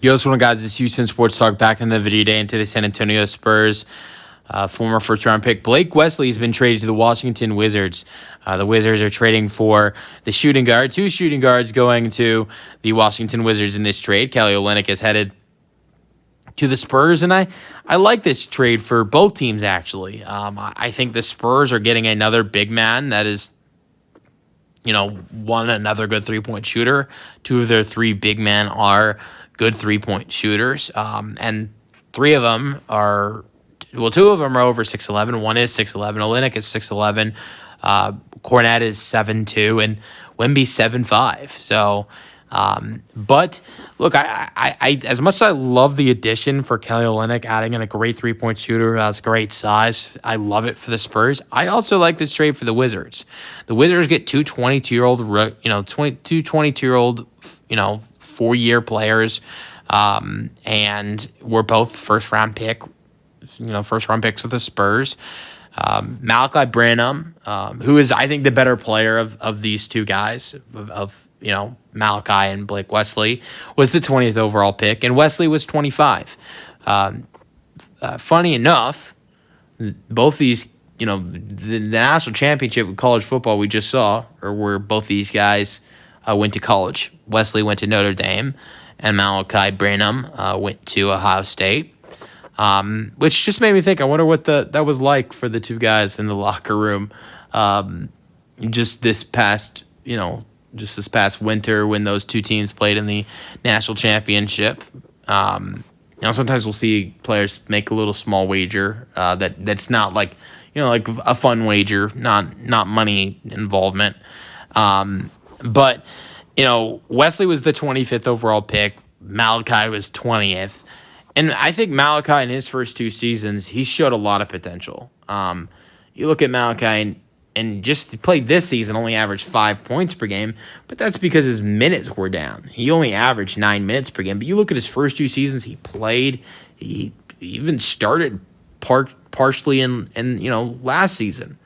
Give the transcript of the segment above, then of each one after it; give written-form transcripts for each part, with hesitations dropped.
Yo, what's going on, guys? It's Houston Sports Talk back in the video day into the San Antonio Spurs. Former first-round pick Blake Wesley has been traded to the Washington Wizards. The Wizards are trading for the shooting guard, two shooting guards going to the Washington Wizards in this trade. Kelly Olynyk is headed to the Spurs, and I like this trade for both teams, actually. I think the Spurs are getting another big man that is, another good three-point shooter. Two of their three big men are good three-point shooters, and three of them are, two of them are over 6'11". One is 6'11". Olynyk is 6'11". Cornette is 7'2", and Wemby's 7'5". So, but look, I as much as I love the addition for Kelly Olynyk, adding in a great three-point shooter who has great size, I love it for the Spurs. I also like this trade for the Wizards. The Wizards get two 22-year-old, 22-year-old, 4-year players, and we're both first-round picks with the Spurs. Malachi Branham, who is, I think, the better player of these two guys, of Malachi and Blake Wesley, was the 20th overall pick, and Wesley was 25. Funny enough, both these, the national championship of college football we just saw, or where both these guys went to college. Wesley went to Notre Dame, and Malachi Branham went to Ohio State. Which just made me think, I wonder what that was like for the two guys in the locker room just this past winter when those two teams played in the national championship. Sometimes we'll see players make a little small wager that's not like a fun wager, not money involvement. But Wesley was the 25th overall pick. Malachi was 20th. And I think Malachi in his first two seasons, he showed a lot of potential. You look at Malachi and just played this season, only averaged 5 points per game, but that's because his minutes were down. He only averaged 9 minutes per game. But you look at his first two seasons, he played. He even started partially in last season,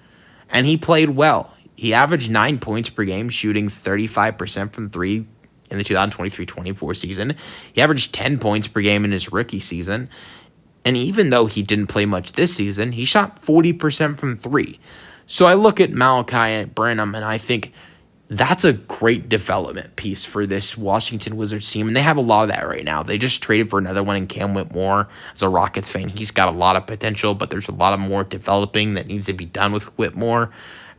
and he played well. He averaged 9 points per game, shooting 35% from three in the 2023-24 season. He averaged 10 points per game in his rookie season. And even though he didn't play much this season, he shot 40% from three. So I look at Malachi Branham, and I think that's a great development piece for this Washington Wizards team. And they have a lot of that right now. They just traded for another one in Cam Whitmore. As a Rockets fan, he's got a lot of potential, but there's a lot of more developing that needs to be done with Whitmore.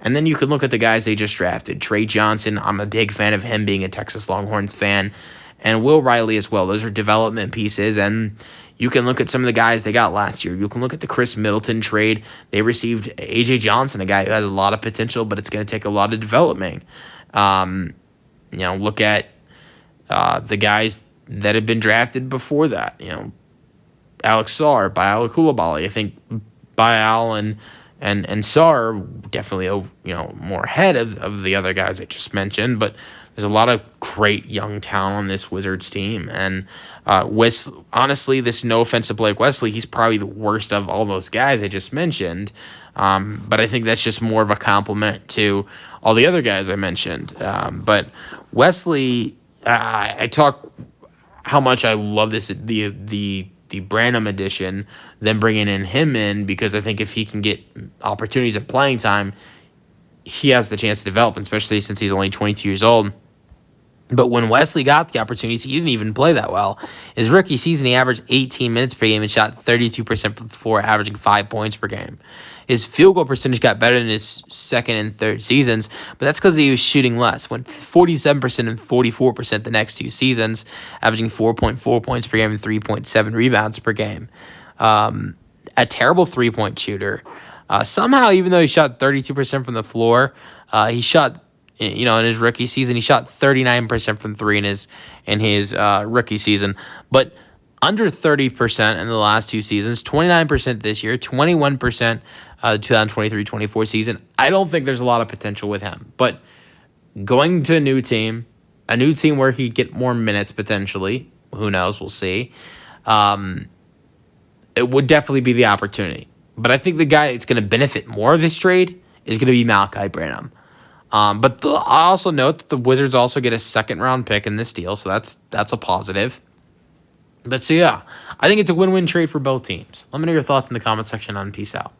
And then you can look at the guys they just drafted. Trey Johnson, I'm a big fan of him, being a Texas Longhorns fan. And Will Riley as well. Those are development pieces. And you can look at some of the guys they got last year. You can look at the Chris Middleton trade. They received A.J. Johnson, a guy who has a lot of potential, but it's going to take a lot of developing. Look at the guys that have been drafted before that. Alex Sarr, Bayal Coulibaly. I think Bayal and Sarr definitely more ahead of the other guys I just mentioned, but there's a lot of great young talent on this Wizards team. And honestly, this no offense to Blake Wesley, he's probably the worst of all those guys I just mentioned. But I think that's just more of a compliment to all the other guys I mentioned. But Wesley, I talk how much I love the Branham edition, then bringing him in, because I think if he can get opportunities of playing time, he has the chance to develop, especially since he's only 22 years old. But when Wesley got the opportunities, he didn't even play that well. His rookie season, he averaged 18 minutes per game and shot 32% from the floor, averaging 5 points per game. His field goal percentage got better in his second and third seasons, but that's because he was shooting less. Went 47% and 44% the next two seasons, averaging 4.4 points per game and 3.7 rebounds per game. A terrible three-point shooter. Somehow, even though he shot 32% from the floor, he shot, in his rookie season, he shot 39% from three in his rookie season, but under 30% in the last two seasons, 29% this year, 21% the 2023-24 season. I don't think there's a lot of potential with him, but going to a new team where he'd get more minutes potentially, who knows, we'll see. It would definitely be the opportunity. But I think the guy that's going to benefit more of this trade is going to be Malachi Branham. But I also note that the Wizards also get a second-round pick in this deal, so that's a positive. But so yeah, I think it's a win-win trade for both teams. Let me know your thoughts in the comment section on. Peace out.